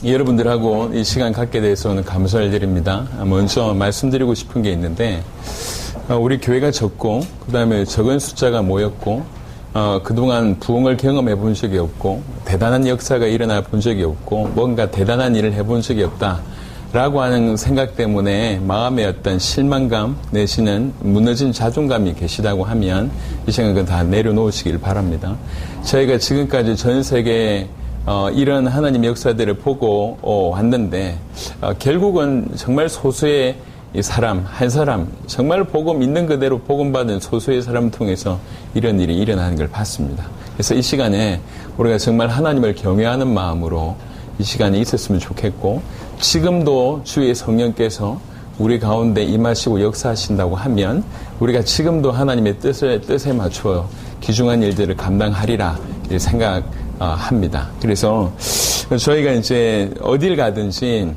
여러분들하고 이 시간 갖게 돼서 오늘 감사를 드립니다. 먼저 말씀드리고 싶은 게 있는데, 우리 교회가 적고, 그 다음에 적은 숫자가 모였고, 그동안 부흥을 경험해 본 적이 없고, 대단한 역사가 일어나 본 적이 없고, 뭔가 대단한 일을 해본 적이 없다. 라고 하는 생각 때문에 마음의 어떤 실망감 내지는 무너진 자존감이 계시다고 하면 이 생각은 다 내려놓으시길 바랍니다. 저희가 지금까지 전 세계에 이런 하나님의 역사들을 보고 왔는데 결국은 정말 소수의 사람, 한 사람, 정말 복음 있는 그대로 복음받은 소수의 사람을 통해서 이런 일이 일어나는 걸 봤습니다. 그래서 이 시간에 우리가 정말 하나님을 경외하는 마음으로 이 시간에 있었으면 좋겠고, 지금도 주의 성령께서 우리 가운데 임하시고 역사하신다고 하면 우리가 지금도 하나님의 뜻에 맞추어 귀중한 일들을 감당하리라 생각합니다. 그래서 저희가 이제 어딜 가든지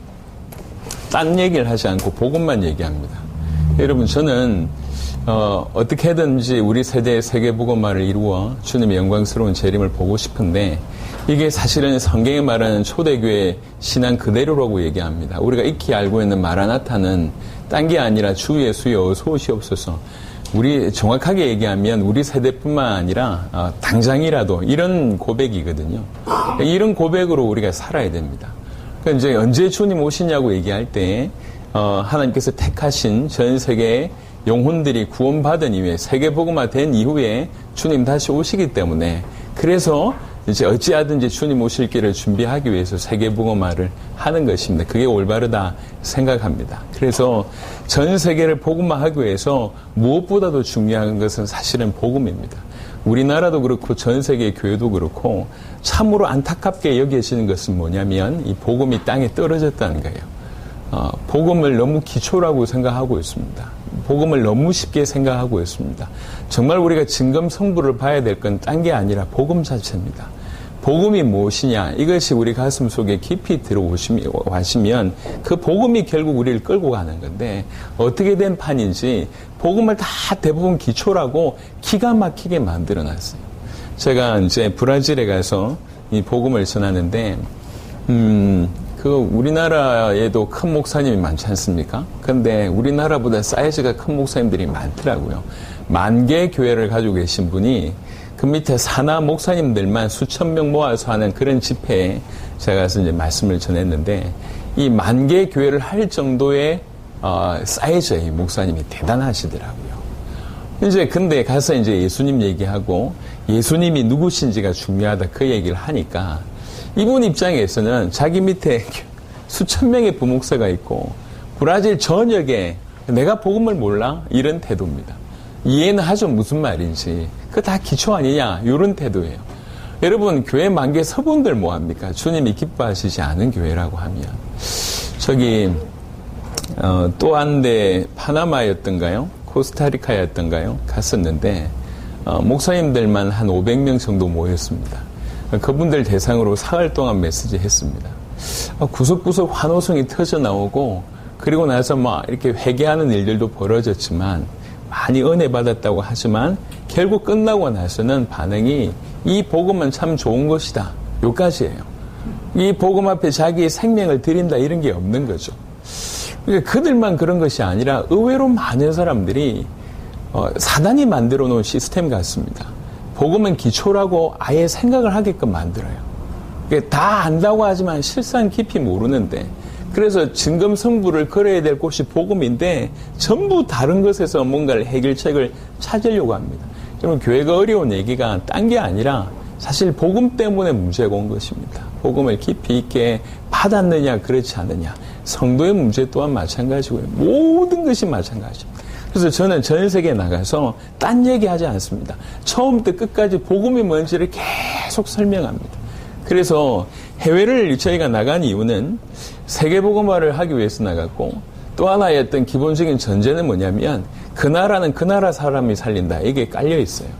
딴 얘기를 하지 않고 복음만 얘기합니다. 여러분, 저는 어떻게든지 우리 세대의 세계복음화를 이루어 주님의 영광스러운 재림을 보고 싶은데, 이게 사실은 성경에 말하는 초대교회 신앙 그대로라고 얘기합니다. 우리가 익히 알고 있는 마라나타는 딴 게 아니라 주 예수여 어서 오시옵소서. 우리 정확하게 얘기하면 우리 세대뿐만 아니라 당장이라도 이런 고백이거든요. 이런 고백으로 우리가 살아야 됩니다. 그러니까 이제 언제 주님 오시냐고 얘기할 때 하나님께서 택하신 전 세계의 영혼들이 구원받은 이후에 세계복음화 된 이후에 주님 다시 오시기 때문에, 그래서 이제 어찌하든지 주님 오실 길을 준비하기 위해서 세계복음화를 하는 것입니다. 그게 올바르다 생각합니다. 그래서 전 세계를 복음화하기 위해서 무엇보다도 중요한 것은 사실은 복음입니다. 우리나라도 그렇고 전 세계 교회도 그렇고 참으로 안타깝게 여겨지는 것은 뭐냐면 이 복음이 땅에 떨어졌다는 거예요. 복음을 너무 기초라고 생각하고 있습니다. 복음을 너무 쉽게 생각하고 있습니다. 정말 우리가 진검성부를 봐야 될 건 딴 게 아니라 복음 자체입니다. 복음이 무엇이냐, 이것이 우리 가슴 속에 깊이 들어오시면 그 복음이 결국 우리를 끌고 가는 건데, 어떻게 된 판인지 복음을 다 대부분 기초라고 기가 막히게 만들어놨어요. 제가 이제 브라질에 가서 이 복음을 전하는데, 우리나라에도 큰 목사님이 많지 않습니까? 근데 우리나라보다 사이즈가 큰 목사님들이 많더라고요. 10,000개 교회를 가지고 계신 분이 그 밑에 산하 목사님들만 수천 명 모아서 하는 그런 집회에 제가 가서 이제 말씀을 전했는데, 이 10,000개 교회를 할 정도의 사이즈의 목사님이 대단하시더라고요. 이제 근데 가서 이제 예수님 얘기하고 예수님이 누구신지가 중요하다 그 얘기를 하니까, 이분 입장에서는 자기 밑에 수천 명의 부목사가 있고 브라질 전역에 내가 복음을 몰라? 이런 태도입니다. 이해는 하죠, 무슨 말인지. 그거 다 기초 아니냐? 이런 태도예요. 여러분, 교회 10,000개 서분들 뭐합니까? 주님이 기뻐하시지 않은 교회라고 하면. 또 한 데 파나마였던가요? 코스타리카였던가요? 갔었는데 목사님들만 한 500명 정도 모였습니다. 그분들 대상으로 사흘 동안 메시지 했습니다. 구석구석 환호성이 터져 나오고, 그리고 나서 막 이렇게 회개하는 일들도 벌어졌지만, 많이 은혜 받았다고 하지만, 결국 끝나고 나서는 반응이 이 복음은 참 좋은 것이다. 요까지예요. 이 복음 앞에 자기의 생명을 드린다 이런 게 없는 거죠. 그들만 그런 것이 아니라 의외로 많은 사람들이 사단이 만들어 놓은 시스템 같습니다. 복음은 기초라고 아예 생각을 하게끔 만들어요. 다 안다고 하지만 실상 깊이 모르는데, 그래서 진검성부를 걸어야 될 곳이 복음인데 전부 다른 것에서 뭔가를 해결책을 찾으려고 합니다. 여러분, 교회가 어려운 얘기가 딴 게 아니라 사실 복음 때문에 문제가 온 것입니다. 복음을 깊이 있게 받았느냐 그렇지 않느냐, 성도의 문제 또한 마찬가지고요. 모든 것이 마찬가지입니다. 그래서 저는 전 세계에 나가서 딴 얘기하지 않습니다. 처음부터 끝까지 복음이 뭔지를 계속 설명합니다. 그래서 해외를 저희가 나간 이유는 세계복음화를 하기 위해서 나갔고, 또 하나의 어떤 기본적인 전제는 뭐냐면 그 나라는 그 나라 사람이 살린다, 이게 깔려 있어요.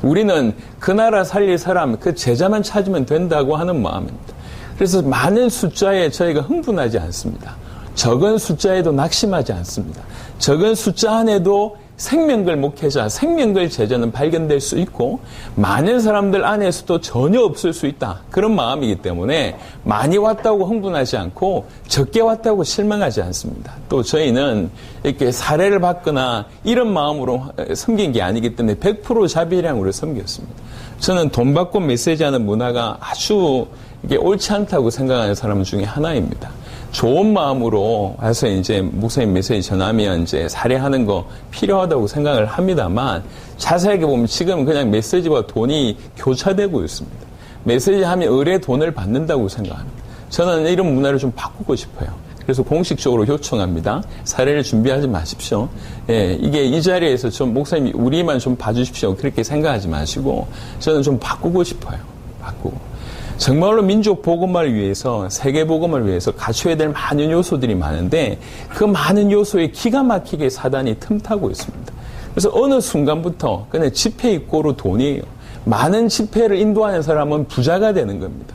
우리는 그 나라 살릴 사람, 그 제자만 찾으면 된다고 하는 마음입니다. 그래서 많은 숫자에 저희가 흥분하지 않습니다. 적은 숫자에도 낙심하지 않습니다. 적은 숫자 안에도 생명글 목회자, 생명글 제자는 발견될 수 있고 많은 사람들 안에서도 전혀 없을 수 있다. 그런 마음이기 때문에 많이 왔다고 흥분하지 않고 적게 왔다고 실망하지 않습니다. 또 저희는 이렇게 사례를 받거나 이런 마음으로 섬긴 게 아니기 때문에 100% 자비량으로 섬겼습니다. 저는 돈 받고 메시지하는 문화가 아주 이게 옳지 않다고 생각하는 사람 중에 하나입니다. 좋은 마음으로 와서 이제 목사님 메시지 전하면 이제 사례하는 거 필요하다고 생각을 합니다만 자세하게 보면 지금 그냥 메시지와 돈이 교차되고 있습니다. 메시지 하면 의뢰 돈을 받는다고 생각합니다. 저는 이런 문화를 좀 바꾸고 싶어요. 그래서 공식적으로 요청합니다. 사례를 준비하지 마십시오. 예, 이게 이 자리에서 좀 목사님이 우리만 좀 봐주십시오. 그렇게 생각하지 마시고 저는 좀 바꾸고 싶어요. 바꾸고. 정말로 민족 복음을 위해서, 세계 복음을 위해서 갖춰야 될 많은 요소들이 많은데 그 많은 요소에 기가 막히게 사단이 틈타고 있습니다. 그래서 어느 순간부터 그냥 집회 입고로 돈이에요. 많은 집회를 인도하는 사람은 부자가 되는 겁니다.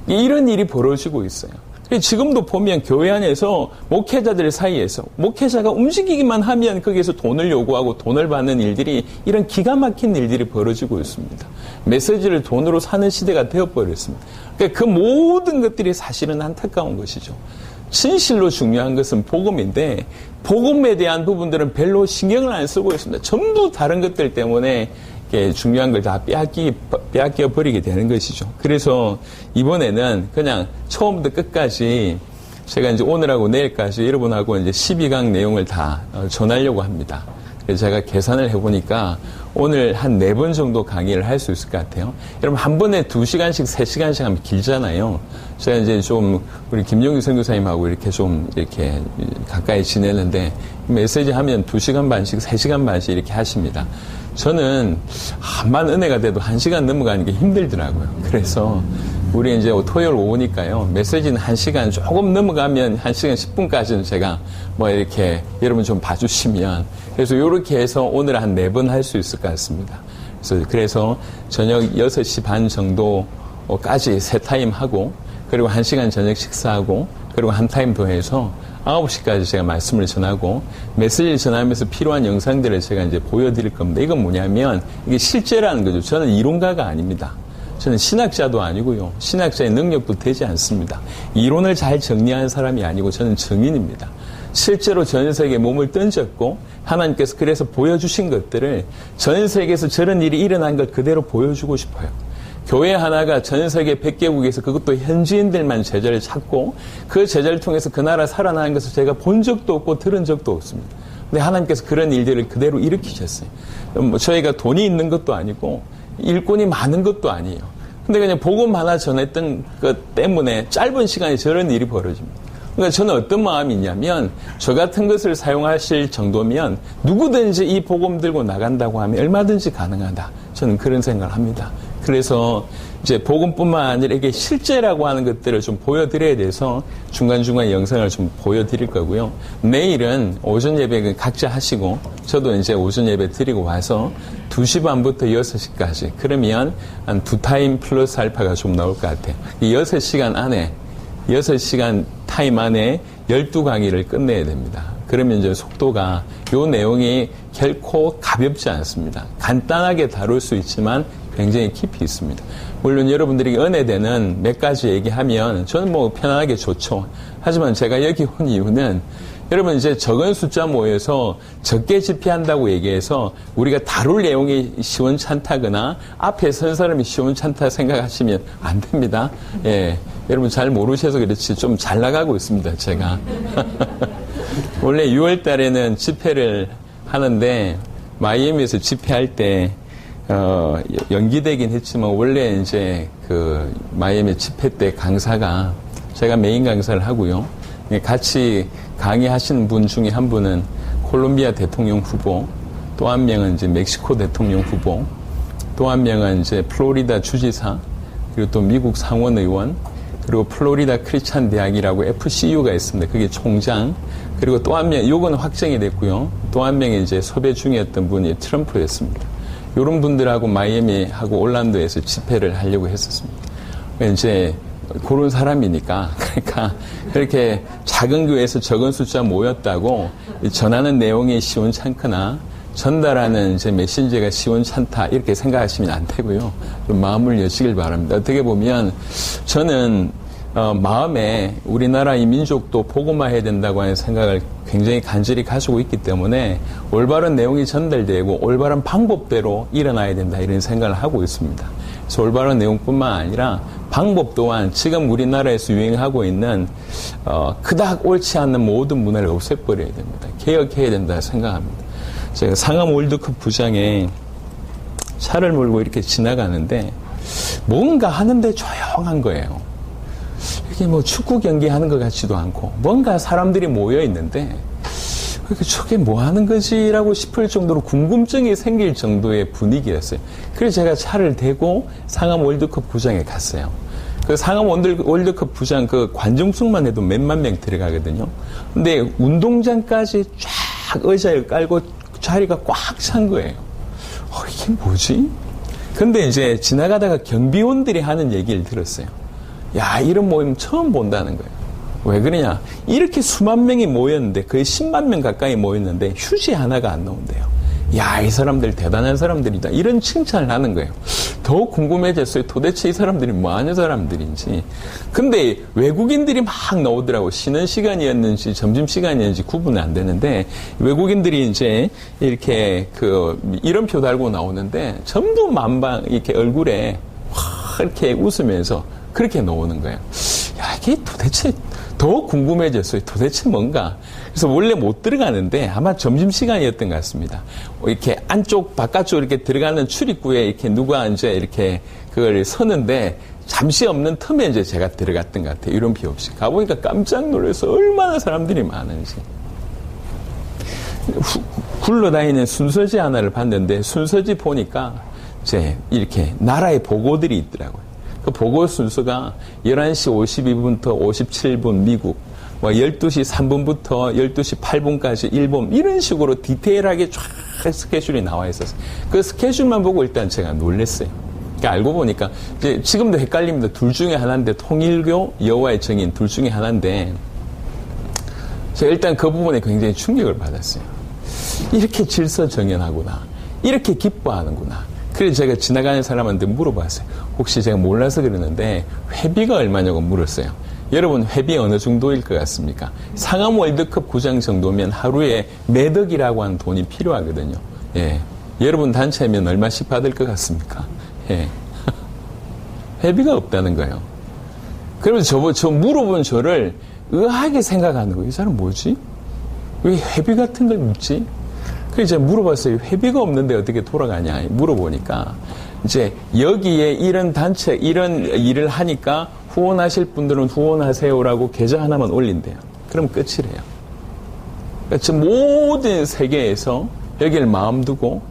이런 일이 벌어지고 있어요. 지금도 보면 교회 안에서 목회자들 사이에서 목회자가 움직이기만 하면 거기에서 돈을 요구하고 돈을 받는 일들이 이런 기가 막힌 일들이 벌어지고 있습니다. 메시지를 돈으로 사는 시대가 되어버렸습니다. 그러니까 그 모든 것들이 사실은 안타까운 것이죠. 진실로 중요한 것은 복음인데 복음에 대한 부분들은 별로 신경을 안 쓰고 있습니다. 전부 다른 것들 때문에 중요한 걸 다 빼앗겨 버리게 되는 것이죠. 그래서 이번에는 그냥 처음부터 끝까지 제가 이제 오늘하고 내일까지 여러분하고 이제 12강 내용을 다 전하려고 합니다. 그래서 제가 계산을 해보니까 오늘 한 4번 정도 강의를 할 수 있을 것 같아요. 여러분 한 번에 2시간씩, 3시간씩 하면 길잖아요. 제가 이제 좀 우리 김용규 선교사님하고 이렇게 좀 이렇게 가까이 지내는데 메시지 하면 2시간 반씩, 3시간 반씩 이렇게 하십니다. 저는 한만 은혜가 돼도 1시간 넘어가는 게 힘들더라고요. 그래서 우리 이제 토요일 오후니까요. 메시지는 1시간 조금 넘어가면 1시간 10분까지는 제가 뭐 이렇게 여러분 좀 봐주시면 그래서 이렇게 해서 오늘 한 4번 할 수 있을 것 같습니다. 그래서 저녁 6시 반 정도까지 3타임 하고 그리고 1시간 저녁 식사하고 그리고 한 타임 더 해서 9시까지 제가 말씀을 전하고 메시지를 전하면서 필요한 영상들을 제가 이제 보여드릴 겁니다. 이건 뭐냐면 이게 실제라는 거죠. 저는 이론가가 아닙니다. 저는 신학자도 아니고요. 신학자의 능력도 되지 않습니다. 이론을 잘 정리하는 사람이 아니고 저는 증인입니다. 실제로 전 세계에 몸을 던졌고 하나님께서 그래서 보여주신 것들을 전 세계에서 저런 일이 일어난 걸 그대로 보여주고 싶어요. 교회 하나가 전 세계 100개국에서 그것도 현지인들만 제자를 찾고 그 제자를 통해서 그 나라 살아나는 것을 제가 본 적도 없고 들은 적도 없습니다. 근데 하나님께서 그런 일들을 그대로 일으키셨어요. 저희가 돈이 있는 것도 아니고 일꾼이 많은 것도 아니에요. 근데 그냥 복음 하나 전했던 것 때문에 짧은 시간에 저런 일이 벌어집니다. 그러니까 저는 어떤 마음이 있냐면 저 같은 것을 사용하실 정도면 누구든지 이 복음 들고 나간다고 하면 얼마든지 가능하다. 저는 그런 생각을 합니다. 그래서 이제 복음뿐만 아니라 이게 실제라고 하는 것들을 좀 보여드려야 돼서 중간중간 영상을 좀 보여드릴 거고요. 내일은 오전 예배 각자 하시고 저도 이제 오전 예배 드리고 와서 2시 반부터 6시까지 그러면 한 2타임 플러스 알파가 좀 나올 것 같아요. 이 6시간 안에 6시간 타임 안에 12강의를 끝내야 됩니다. 그러면 이제 속도가 요 내용이 결코 가볍지 않습니다. 간단하게 다룰 수 있지만 굉장히 깊이 있습니다. 물론 여러분들이 은혜되는 몇 가지 얘기하면 저는 뭐 편안하게 좋죠. 하지만 제가 여기 온 이유는 여러분 이제 적은 숫자 모여서 적게 집회한다고 얘기해서 우리가 다룰 내용이 시원찮다거나 앞에 선 사람이 시원찮다 생각하시면 안 됩니다. 예, 여러분 잘 모르셔서 그렇지 좀 잘 나가고 있습니다. 제가 원래 6월 달에는 집회를 하는데 마이애미에서 집회할 때 연기되긴 했지만 원래 이제 그 마이애미 집회 때 강사가 제가 메인 강사를 하고요. 같이 강의하시는 분 중에 한 분은 콜롬비아 대통령 후보, 또 한 명은 이제 멕시코 대통령 후보, 또 한 명은 이제 플로리다 주지사, 그리고 또 미국 상원 의원, 그리고 플로리다 크리스찬 대학이라고 FCU가 있습니다. 그게 총장, 그리고 또 한 명, 요건 확정이 됐고요. 또 한 명이 이제 섭외 중이었던 분이 트럼프였습니다. 이런 분들하고 마이애미하고 올란도에서 집회를 하려고 했었습니다. 이제 그런 사람이니까 그러니까 그렇게 작은 교회에서 적은 숫자 모였다고 전하는 내용이 시원찮거나 전달하는 제 메신저가 시원찮다 이렇게 생각하시면 안 되고요. 좀 마음을 여시길 바랍니다. 어떻게 보면 저는 마음에 우리나라 이 민족도 복음화해야 된다고 하는 생각을 굉장히 간절히 가지고 있기 때문에 올바른 내용이 전달되고 올바른 방법대로 일어나야 된다 이런 생각을 하고 있습니다. 그래서 올바른 내용뿐만 아니라 방법 또한 지금 우리나라에서 유행하고 있는 그닥 옳지 않는 모든 문화를 없애버려야 됩니다. 개혁해야 된다 생각합니다. 제가 상암 월드컵 부장에 차를 몰고 이렇게 지나가는데 뭔가 하는데 조용한 거예요. 이게 뭐 축구 경기 하는 것 같지도 않고 뭔가 사람들이 모여 있는데 저게 뭐 하는 거지라고 싶을 정도로 궁금증이 생길 정도의 분위기였어요. 그래서 제가 차를 대고 상암 월드컵 구장에 갔어요. 그 상암 월드컵 구장 그 관중석만 해도 몇만 명 들어가거든요. 근데 운동장까지 쫙 의자를 깔고 자리가 꽉 찬 거예요. 이게 뭐지? 근데 이제 지나가다가 경비원들이 하는 얘기를 들었어요. 야, 이런 모임 처음 본다는 거예요. 왜 그러냐? 이렇게 수만 명이 모였는데 거의 10만 명 가까이 모였는데 휴지 하나가 안 나온대요. 야, 이 사람들 대단한 사람들이다. 이런 칭찬을 하는 거예요. 더 궁금해졌어요. 도대체 이 사람들이 뭐 하는 사람들인지. 근데 외국인들이 막 나오더라고. 쉬는 시간이었는지 점심시간이었는지 구분이 안 되는데 외국인들이 이제 이렇게 이름표 달고 나오는데 전부 만방 이렇게 얼굴에 확 이렇게 웃으면서 그렇게 나오는 거예요. 야, 이게 도대체 더 궁금해졌어요. 도대체 뭔가. 그래서 원래 못 들어가는데 아마 점심시간이었던 것 같습니다. 이렇게 안쪽, 바깥쪽 이렇게 들어가는 출입구에 이렇게 누가 이제 이렇게 그걸 서는데 잠시 없는 틈에 이제 제가 들어갔던 것 같아요. 이름표 없이. 가보니까 깜짝 놀라서 얼마나 사람들이 많은지. 굴러다니는 순서지 하나를 봤는데 순서지 보니까 이제 이렇게 나라의 보고들이 있더라고요. 그 보고 순서가 11시 52분부터 57분 미국, 12시 3분부터 12시 8분까지 일본, 이런 식으로 디테일하게 쫙 스케줄이 나와 있었어요. 그 스케줄만 보고 일단 제가 놀랐어요. 그러니까 알고 보니까, 이제 지금도 헷갈립니다. 둘 중에 하나인데, 통일교, 여호와의 증인 둘 중에 하나인데, 제가 일단 그 부분에 굉장히 충격을 받았어요. 이렇게 질서정연하구나. 이렇게 기뻐하는구나. 그래서 제가 지나가는 사람한테 물어봤어요. 혹시 제가 몰라서 그러는데 회비가 얼마냐고 물었어요. 여러분 회비 어느 정도일 것 같습니까? 상암 월드컵 구장 정도면 하루에 매덕이라고 하는 돈이 필요하거든요. 예. 여러분 단체면 얼마씩 받을 것 같습니까? 예. 회비가 없다는 거예요. 그러면서 저 물어본 저를 의아하게 생각하는 거예요. 이 사람 뭐지? 왜 회비 같은 걸 묻지? 그래서 제가 물어봤어요. 회비가 없는데 어떻게 돌아가냐 물어보니까 이제 여기에 이런 단체 이런 일을 하니까 후원하실 분들은 후원하세요라고 계좌 하나만 올린대요. 그럼 끝이래요. 그러니까 모든 세계에서 여기를 마음 두고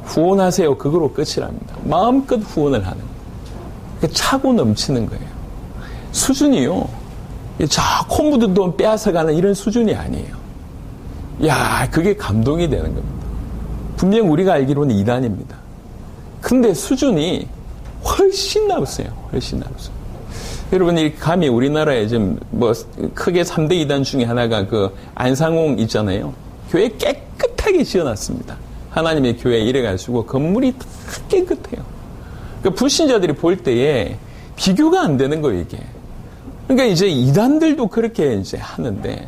후원하세요. 그거로 끝이랍니다. 마음껏 후원을 하는 거예요. 그러니까 차고 넘치는 거예요. 수준이요. 저 콩 묻은 돈 빼앗아가는 이런 수준이 아니에요. 야, 그게 감동이 되는 겁니다. 분명 우리가 알기로는 이단입니다. 근데 수준이 훨씬 낮았어요. 훨씬 낮았어요. 여러분, 감히 우리나라에 지금 크게 3대 이단 중에 하나가 그 안상홍 있잖아요. 교회 깨끗하게 지어놨습니다. 하나님의 교회에 이래가지고 건물이 다 깨끗해요. 그러니까 불신자들이 볼 때에 비교가 안 되는 거예요, 이게. 그러니까 이제 이단들도 그렇게 이제 하는데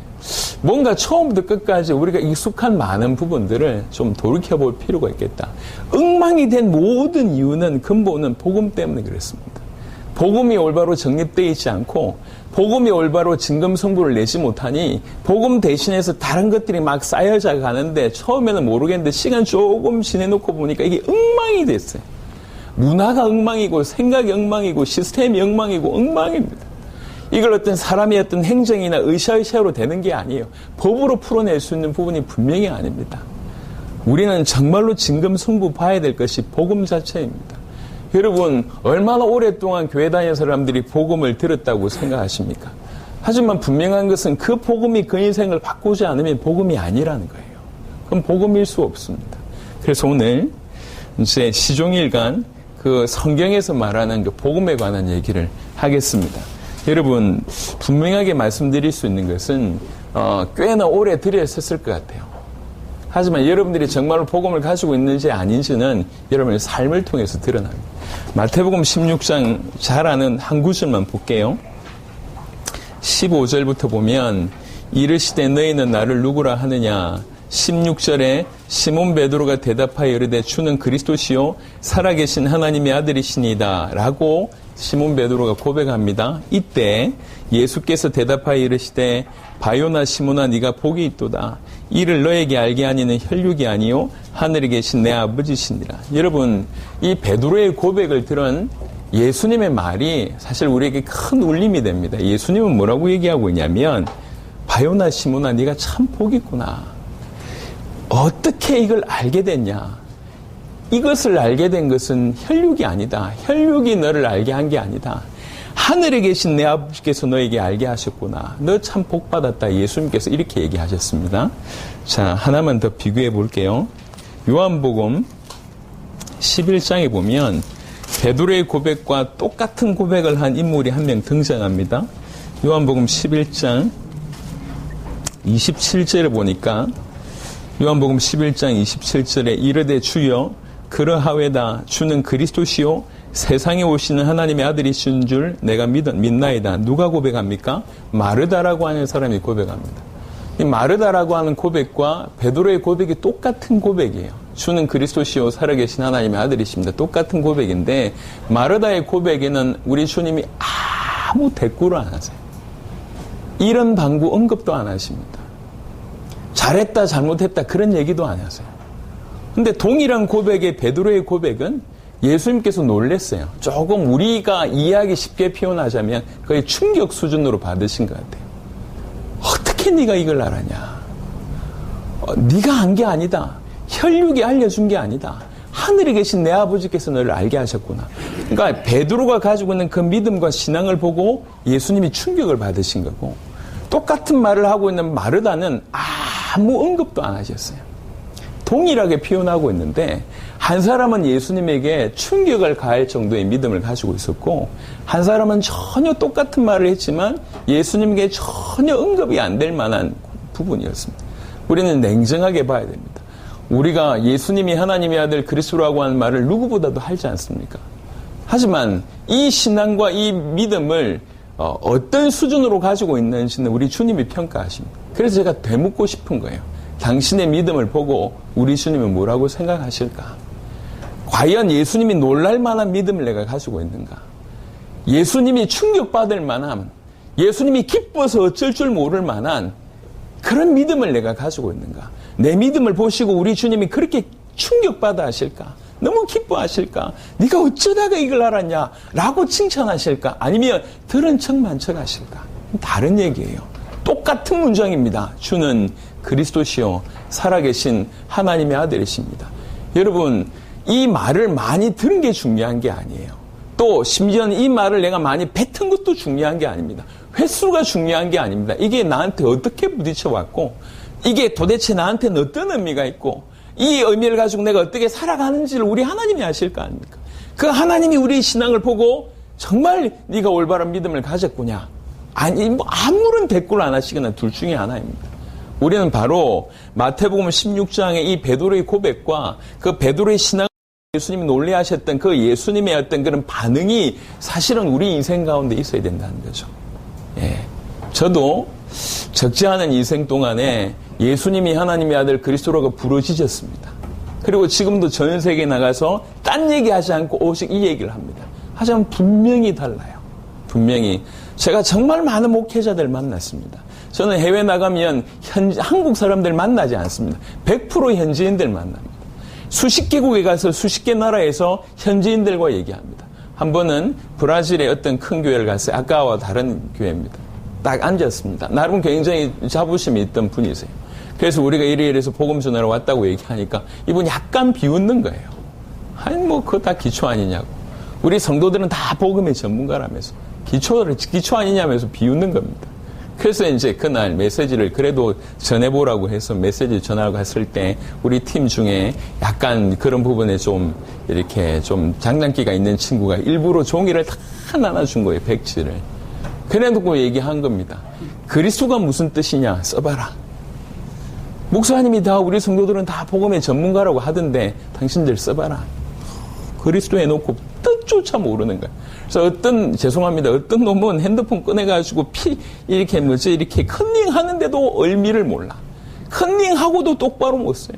뭔가 처음부터 끝까지 우리가 익숙한 많은 부분들을 좀 돌이켜볼 필요가 있겠다. 엉망이 된 모든 이유는 근본은 복음 때문에 그렇습니다. 복음이 올바로 정립되어 있지 않고 복음이 올바로 진검성부를 내지 못하니 복음 대신해서 다른 것들이 막 쌓여져 가는데 처음에는 모르겠는데 시간 조금 지내놓고 보니까 이게 엉망이 됐어요. 문화가 엉망이고 생각이 엉망이고 시스템이 엉망이고 엉망입니다. 이걸 어떤 사람의 어떤 행정이나 으쌰으쌰로 되는 게 아니에요. 법으로 풀어낼 수 있는 부분이 분명히 아닙니다. 우리는 정말로 진검승부 봐야 될 것이 복음 자체입니다. 여러분, 얼마나 오랫동안 교회 다니는 사람들이 복음을 들었다고 생각하십니까? 하지만 분명한 것은 그 복음이 그 인생을 바꾸지 않으면 복음이 아니라는 거예요. 그럼 복음일 수 없습니다. 그래서 오늘 이제 시종일관 그 성경에서 말하는 그 복음에 관한 얘기를 하겠습니다. 여러분, 분명하게 말씀드릴 수 있는 것은 꽤나 오래 들였었을 것 같아요. 하지만 여러분들이 정말로 복음을 가지고 있는지 아닌지는 여러분의 삶을 통해서 드러납니다. 마태복음 16장 잘 아는 한 구절만 볼게요. 15절부터 보면 이르시되 너희는 나를 누구라 하느냐. 16절에 시몬 베드로가 대답하여 이르되 주는 그리스도시요 살아계신 하나님의 아들이시니이다 라고 시몬 베드로가 고백합니다. 이때 예수께서 대답하여 이르시되 바요나 시몬아 네가 복이 있도다. 이를 너에게 알게 하니는 혈육이 아니요 하늘에 계신 내 아버지시니라. 여러분, 이 베드로의 고백을 들은 예수님의 말이 사실 우리에게 큰 울림이 됩니다. 예수님은 뭐라고 얘기하고 있냐면 바요나 시몬아 네가 참 복이 있구나. 어떻게 이걸 알게 됐냐? 이것을 알게 된 것은 혈육이 아니다. 혈육이 너를 알게 한 게 아니다. 하늘에 계신 내 아버지께서 너에게 알게 하셨구나. 너 참 복받았다. 예수님께서 이렇게 얘기하셨습니다. 자, 하나만 더 비교해 볼게요. 요한복음 11장에 보면 베드로의 고백과 똑같은 고백을 한 인물이 한 명 등장합니다. 요한복음 11장 27절을 보니까 요한복음 11장 27절에 이르되 주여 그러하외다. 주는 그리스도시요 세상에 오시는 하나님의 아들이신 줄 내가 믿나이다. 누가 고백합니까? 마르다라고 하는 사람이 고백합니다. 이 마르다라고 하는 고백과 베드로의 고백이 똑같은 고백이에요. 주는 그리스도시요 살아계신 하나님의 아들이십니다. 똑같은 고백인데 마르다의 고백에는 우리 주님이 아무 대꾸를 안 하세요. 이런 방구 언급도 안 하십니다. 잘했다 잘못했다 그런 얘기도 안 하세요. 근데 동일한 고백의 베드로의 고백은 예수님께서 놀랬어요. 조금 우리가 이해하기 쉽게 표현하자면 거의 충격 수준으로 받으신 것 같아요. 어떻게 네가 이걸 알았냐? 네가 한 게 아니다. 혈육이 알려준 게 아니다. 하늘에 계신 내 아버지께서 너를 알게 하셨구나. 그러니까 베드로가 가지고 있는 그 믿음과 신앙을 보고 예수님이 충격을 받으신 거고 똑같은 말을 하고 있는 마르다는 아무 언급도 안 하셨어요. 동일하게 표현하고 있는데 한 사람은 예수님에게 충격을 가할 정도의 믿음을 가지고 있었고 한 사람은 전혀 똑같은 말을 했지만 예수님에게 전혀 언급이 안 될 만한 부분이었습니다. 우리는 냉정하게 봐야 됩니다. 우리가 예수님이 하나님의 아들 그리스도라고 하는 말을 누구보다도 하지 않습니까? 하지만 이 신앙과 이 믿음을 어떤 수준으로 가지고 있는지는 우리 주님이 평가하십니다. 그래서 제가 되묻고 싶은 거예요. 당신의 믿음을 보고 우리 주님은 뭐라고 생각하실까? 과연 예수님이 놀랄 만한 믿음을 내가 가지고 있는가? 예수님이 충격받을 만한, 예수님이 기뻐서 어쩔 줄 모를 만한 그런 믿음을 내가 가지고 있는가? 내 믿음을 보시고 우리 주님이 그렇게 충격받아 하실까? 너무 기뻐하실까? 네가 어쩌다가 이걸 알았냐? 라고 칭찬하실까? 아니면 들은 척만 척 하실까? 다른 얘기예요. 똑같은 문장입니다. 주는 그리스도시요 살아계신 하나님의 아들이십니다. 여러분, 이 말을 많이 들은 게 중요한 게 아니에요. 또 심지어는 이 말을 내가 많이 뱉은 것도 중요한 게 아닙니다. 횟수가 중요한 게 아닙니다. 이게 나한테 어떻게 부딪혀왔고 이게 도대체 나한테는 어떤 의미가 있고 이 의미를 가지고 내가 어떻게 살아가는지를 우리 하나님이 아실 거 아닙니까? 그 하나님이 우리 신앙을 보고 정말 네가 올바른 믿음을 가졌구냐? 아니, 아무런 대꾸를 안 하시거나 둘 중에 하나입니다. 우리는 바로 마태복음 16장의 이 베드로의 고백과 그 베드로의 신앙 예수님이 놀래하셨던 그 예수님의 어떤 그런 반응이 사실은 우리 인생 가운데 있어야 된다는 거죠. 예. 저도 적지 않은 인생 동안에 예수님이 하나님의 아들 그리스도라고 부르짖었습니다. 그리고 지금도 전 세계에 나가서 딴 얘기하지 않고 오직 이 얘기를 합니다. 하지만 분명히 달라요. 분명히. 제가 정말 많은 목회자들 만났습니다. 저는 해외 나가면 한국 사람들 만나지 않습니다. 100% 현지인들 만납니다. 수십 개국에 가서 수십 개 나라에서 현지인들과 얘기합니다. 한 번은 브라질의 어떤 큰 교회를 갔어요. 아까와 다른 교회입니다. 딱 앉았습니다. 나름 굉장히 자부심이 있던 분이세요. 그래서 우리가 이래서 복음 전하러 왔다고 얘기하니까 이분 약간 비웃는 거예요. 아니 뭐 그거 다 기초 아니냐고. 우리 성도들은 다 복음의 전문가라면서 기초 아니냐면서 비웃는 겁니다. 그래서 이제 그날 메시지를 그래도 전해보라고 해서 메시지를 전하고 갔을 때 우리 팀 중에 약간 그런 부분에 좀 이렇게 좀 장난기가 있는 친구가 일부러 종이를 다 나눠준 거예요. 백지를. 그래놓고 얘기한 겁니다. 그리스도가 무슨 뜻이냐 써봐라. 목사님이 다 우리 성도들은 다 복음의 전문가라고 하던데 당신들 써봐라. 그리스도 해놓고 뜻조차 모르는 거야. 그래서 어떤 놈은 핸드폰 꺼내가지고 이렇게 컨닝 하는데도 의미를 몰라. 컨닝하고도 똑바로 못 써요.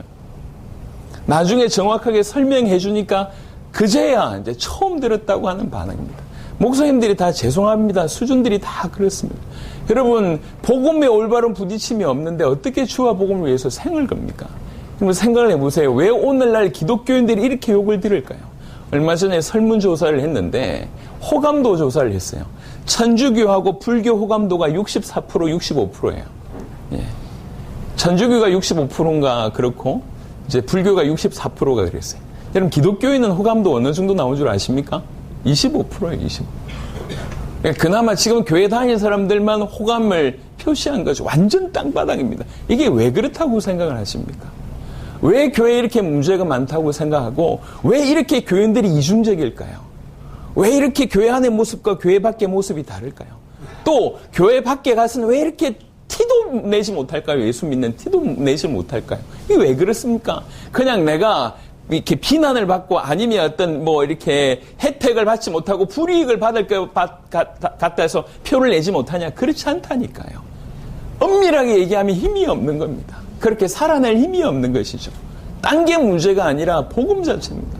나중에 정확하게 설명해 주니까 그제야 이제 처음 들었다고 하는 반응입니다. 목사님들이 다 죄송합니다. 수준들이 다 그렇습니다. 여러분, 복음에 올바른 부딪힘이 없는데 어떻게 주와 복음을 위해서 생을 겁니까? 그럼 생각을 해보세요. 왜 오늘날 기독교인들이 이렇게 욕을 들을까요? 얼마 전에 설문조사를 했는데 호감도 조사를 했어요. 천주교하고 불교 호감도가 64%, 65%예요. 예. 천주교가 65%인가 그렇고 이제 불교가 64%가 그랬어요. 여러분, 기독교인은 호감도 어느 정도 나온 줄 아십니까? 25%예요, 25%. 그나마 지금 교회 다니는 사람들만 호감을 표시한 거죠. 완전 땅바닥입니다. 이게 왜 그렇다고 생각을 하십니까? 왜 교회에 이렇게 문제가 많다고 생각하고 왜 이렇게 교인들이 이중적일까요? 왜 이렇게 교회 안의 모습과 교회 밖의 모습이 다를까요? 또 교회 밖에 가서는 왜 이렇게 티도 내지 못할까요? 예수 믿는 티도 내지 못할까요? 이게 왜 그렇습니까? 그냥 내가 이렇게 비난을 받고 아니면 어떤 이렇게 혜택을 받지 못하고 불이익을 받을 것 같아서 표를 내지 못하냐? 그렇지 않다니까요. 엄밀하게 얘기하면 힘이 없는 겁니다. 그렇게 살아낼 힘이 없는 것이죠. 딴 게 문제가 아니라 복음 자체입니다.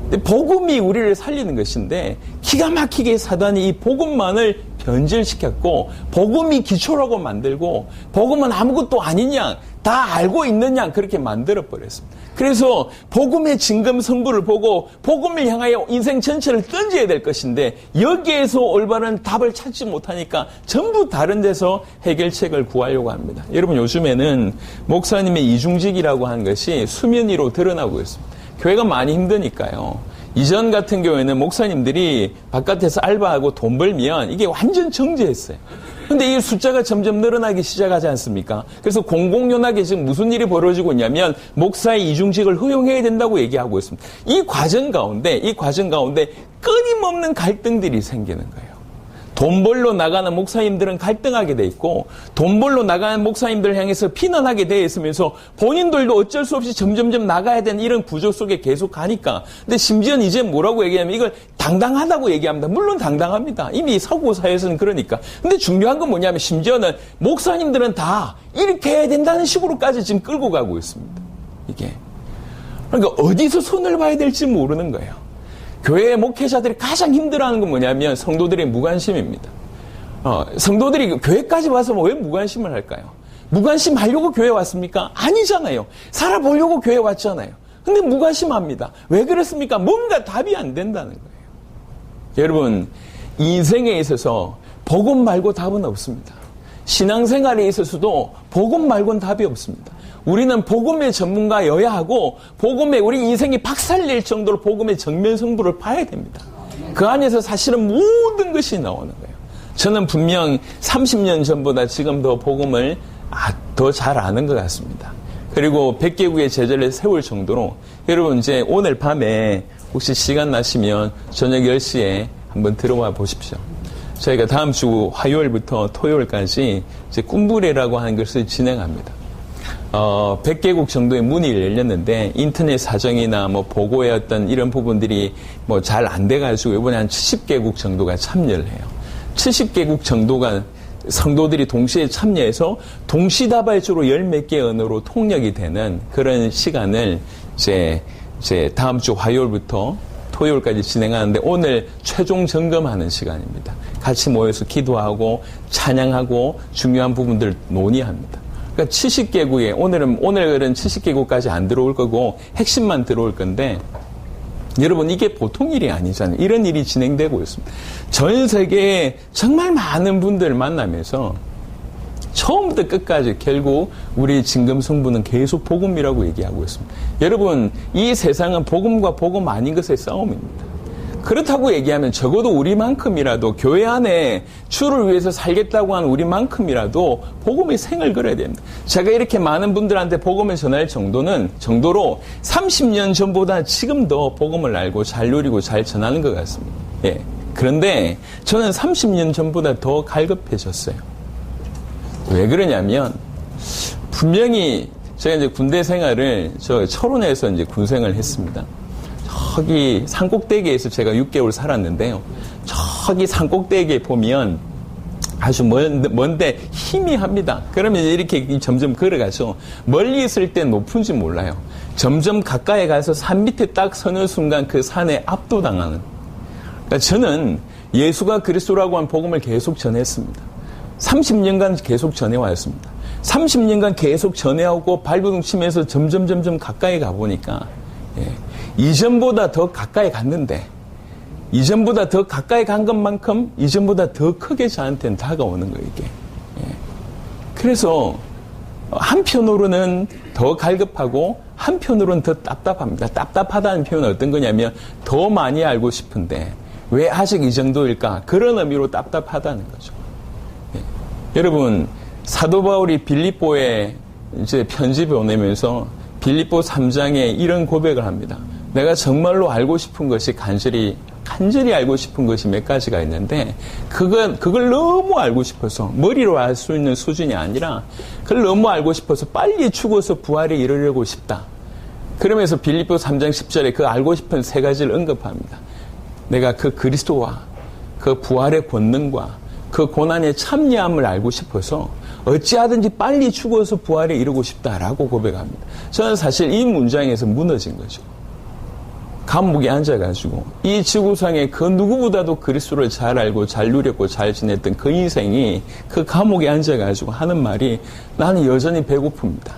근데 복음이 우리를 살리는 것인데 기가 막히게 사단이 이 복음만을 변질시켰고 복음이 기초라고 만들고 복음은 아무것도 아니냐 다 알고 있느냐 그렇게 만들어버렸습니다. 그래서 복음의 진검성부를 보고 복음을 향하여 인생 전체를 던져야 될 것인데 여기에서 올바른 답을 찾지 못하니까 전부 다른 데서 해결책을 구하려고 합니다. 여러분, 요즘에는 목사님의 이중직이라고 하는 것이 수면 위로 드러나고 있습니다. 교회가 많이 힘드니까요. 이전 같은 경우에는 목사님들이 바깥에서 알바하고 돈 벌면 이게 완전 정지했어요. 근데 이 숫자가 점점 늘어나기 시작하지 않습니까? 그래서 공공연하게 지금 무슨 일이 벌어지고 있냐면 목사의 이중직을 허용해야 된다고 얘기하고 있습니다. 이 과정 가운데 끊임없는 갈등들이 생기는 거예요. 돈 벌러 나가는 목사님들은 갈등하게 돼 있고 돈 벌러 나가는 목사님들을 향해서 비난하게 돼 있으면서 본인들도 어쩔 수 없이 점점점 나가야 되는 이런 구조 속에 계속 가니까 근데 심지어는 이제 뭐라고 얘기하면 이걸 당당하다고 얘기합니다. 물론 당당합니다. 이미 사고사에서는 그러니까. 근데 중요한 건 뭐냐면 심지어는 목사님들은 다 이렇게 해야 된다는 식으로까지 지금 끌고 가고 있습니다. 이게. 그러니까 어디서 손을 봐야 될지 모르는 거예요. 교회 목회자들이 가장 힘들어하는 건 뭐냐면 성도들의 무관심입니다. 성도들이 교회까지 와서 왜 무관심을 할까요? 무관심하려고 교회 왔습니까? 아니잖아요. 살아보려고 교회 왔잖아요. 근데 무관심합니다. 왜 그렇습니까? 뭔가 답이 안 된다는 거예요. 여러분, 인생에 있어서 복음 말고 답은 없습니다. 신앙생활에 있어서도 복음 말고는 답이 없습니다. 우리는 복음의 전문가여야 하고 복음에 우리 인생이 박살낼 정도로 복음의 정면 승부를 봐야 됩니다. 그 안에서 사실은 모든 것이 나오는 거예요. 저는 분명 30년 전보다 지금 더 복음을 더 잘 아는 것 같습니다. 그리고 100개국의 제자를 세울 정도로 여러분 이제 오늘 밤에 혹시 시간 나시면 저녁 10시에 한번 들어와 보십시오. 저희가 다음 주 화요일부터 토요일까지 이제 꿈부레라고 하는 것을 진행합니다. 100개국 정도의 문이 열렸는데 인터넷 사정이나 보고의 어떤 이런 부분들이 잘 안 돼가지고 이번에 한 70개국 정도가 참여를 해요. 70개국 정도가 성도들이 동시에 참여해서 동시다발적으로 열 몇 개 언어로 통역이 되는 그런 시간을 이제 다음 주 화요일부터 토요일까지 진행하는데 오늘 최종 점검하는 시간입니다. 같이 모여서 기도하고 찬양하고 중요한 부분들을 논의합니다. 그러니까 70개국에 오늘은 70개국까지 안 들어올 거고 핵심만 들어올 건데 여러분 이게 보통 일이 아니잖아요. 이런 일이 진행되고 있습니다. 전 세계에 정말 많은 분들을 만나면서 처음부터 끝까지 결국 우리 진검승부는 계속 복음이라고 얘기하고 있습니다. 여러분 이 세상은 복음과 복음 아닌 것의 싸움입니다. 그렇다고 얘기하면 적어도 우리만큼이라도 교회 안에 주를 위해서 살겠다고 하는 우리만큼이라도 복음의 생을 걸어야 됩니다. 제가 이렇게 많은 분들한테 복음을 전할 정도로 30년 전보다 지금 더 복음을 알고 잘 누리고 잘 전하는 것 같습니다. 예. 그런데 저는 30년 전보다 더 갈급해졌어요. 왜 그러냐면 분명히 제가 이제 군대 생활을 저 철원에서 이제 군생활을 했습니다. 저기 산꼭대기에서 제가 6개월 살았는데요. 저기 산꼭대기에 보면 아주 먼데 희미합니다. 그러면 이렇게 점점 걸어가죠. 멀리 있을 때 높은지 몰라요. 점점 가까이 가서 산 밑에 딱 서는 순간 그 산에 압도당하는. 그러니까 저는 예수가 그리스도라고 한 복음을 계속 전했습니다. 30년간 계속 전해왔습니다. 30년간 계속 전해오고 발버둥 치면서 점점 가까이 가보니까 이전보다 더 가까이 갔는데 이전보다 더 가까이 간 것만큼 이전보다 더 크게 저한테는 다가오는 거예요, 이게. 그래서 한편으로는 더 갈급하고 한편으로는 더 답답합니다. 답답하다는 표현은 어떤 거냐면 더 많이 알고 싶은데 왜 아직 이 정도일까? 그런 의미로 답답하다는 거죠. 여러분, 사도 바울이 빌립보에 이제 편지 보내면서 빌립보 3장에 이런 고백을 합니다. 내가 정말로 알고 싶은 것이 간절히 알고 싶은 것이 몇 가지가 있는데 그걸 너무 알고 싶어서 머리로 알 수 있는 수준이 아니라 그걸 너무 알고 싶어서 빨리 죽어서 부활에 이르려고 싶다. 그러면서 빌립보 3장 10절에 그 알고 싶은 세 가지를 언급합니다. 내가 그 그리스도와 그 부활의 권능과 그 고난의 참여함을 알고 싶어서 어찌하든지 빨리 죽어서 부활에 이르고 싶다라고 고백합니다. 저는 사실 이 문장에서 무너진 거죠. 감옥에 앉아가지고 이 지구상에 그 누구보다도 그리스도를 잘 알고 잘 누렸고 잘 지냈던 그 인생이 그 감옥에 앉아가지고 하는 말이 나는 여전히 배고픕니다.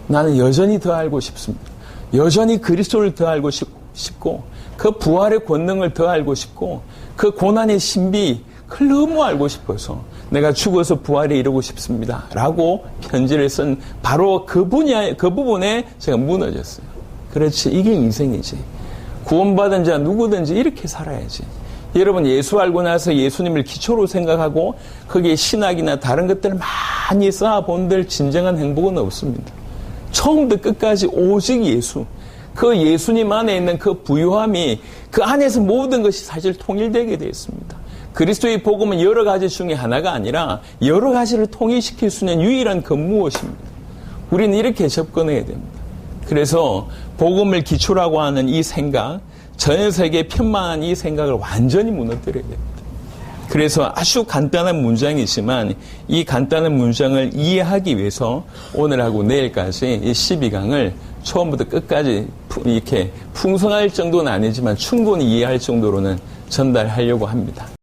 나는 여전히 더 알고 싶습니다. 여전히 그리스도를 더 알고 싶고 그 부활의 권능을 더 알고 싶고 그 고난의 신비 그걸 너무 알고 싶어서 내가 죽어서 부활에 이르고 싶습니다. 라고 편지를 쓴 바로 그 부분에 제가 무너졌어요. 그렇지, 이게 인생이지. 구원받은 자 누구든지 이렇게 살아야지. 여러분, 예수 알고 나서 예수님을 기초로 생각하고 거기에 신학이나 다른 것들을 많이 쌓아본들 진정한 행복은 없습니다. 처음부터 끝까지 오직 예수. 그 예수님 안에 있는 그 부유함이 그 안에서 모든 것이 사실 통일되게 되어 있습니다. 그리스도의 복음은 여러 가지 중에 하나가 아니라 여러 가지를 통일시킬 수 있는 유일한 그 무엇입니다. 우리는 이렇게 접근해야 됩니다. 그래서 복음을 기초라고 하는 이 생각, 전 세계에 편만한 이 생각을 완전히 무너뜨려야 됩니다. 그래서 아주 간단한 문장이지만 이 간단한 문장을 이해하기 위해서 오늘하고 내일까지 이 12강을 처음부터 끝까지 이렇게 풍성할 정도는 아니지만 충분히 이해할 정도로는 전달하려고 합니다.